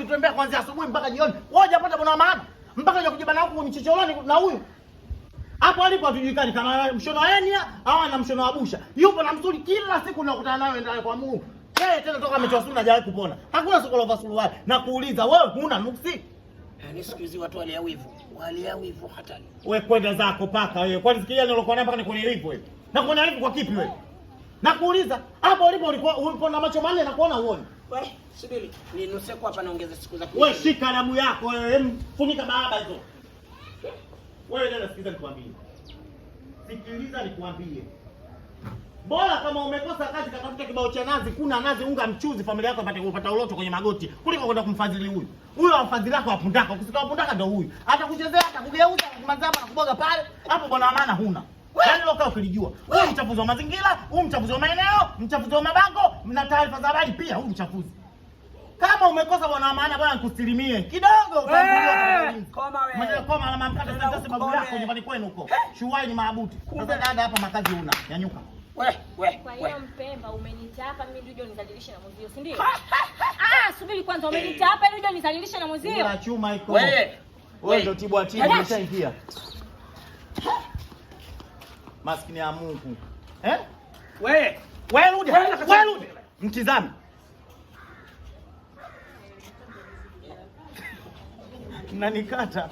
kutembea kuanzia asubuhi mpaka jioni. Wewe hujapata bwana maana. Mpaka ya kujibana huko mchicholoni na huyu. Hapo alipo hatujulikani kama mshono wa Enia au ana mshono wa Busha. Yupo na mzuri kila siku unakutana naye ndani kwa Mungu. Yeye tena toka ametoa sunna hajawahi kupona. Hakuna siku lova suluwali. Na kuuliza wewe huna nuksi? Yaani siku hizi watu walia wivu. Walia wivu hatari. Wewe kwenda zako paka wewe. Kwani sikia nilokuwa naye mpaka nikuone wivu wewe. Na kuona wivu kwa kipi wewe? Na kuuliza hapo ulipo na macho manne na kuona uone. Wewe subiri. Ninuseko hapa naongeza siku za kuishi. Wewe shika damu yako wewe. Funika baba hizo. Wewe nenda sikiza nikwambie. Sikiliza nikwambie. Bora kama umekosa kazi katafuta kibao cha nazi, kuna nazi unga mchuzi familia yako apate kupata uloto kwenye magoti kuliko kwenda kumfadhili huyu. Huyu afadhili yako apundaka, ukisika apundaka ndio huyu. Hata kuchezea hata kugeuza kumazama na kuboga pale, hapo bwana maana huna. Yaani loka ukilijua. Wewe mchafuzi wa mazingira, wewe mchafuzi wa maeneo, mchafuzi wa mabango, na taarifa za habari pia huyu mchafuzi. Kama umekosa bwana maana bwana nikusilimie kidogo utakuja koma wewe. Mwenye koma na mamkata sasa sababu yako nyumbani kwenu huko. Shuwai ni maabuti. Sasa dada hapa makazi una. Nyanyuka. Kwa hiyo Mpemba umeniita hapa mimi ndio nizalilishe na mwenzio, si ndio? Subiri kwanza, umeniita hapa ili ndio nizalilishe na mwenzio. Bila chuma iko. Wewe ndio tibwa tibu umeshaingia. Maskini ya Mungu. Wewe rudi. Wewe rudi. Mtizame. Mnanikata.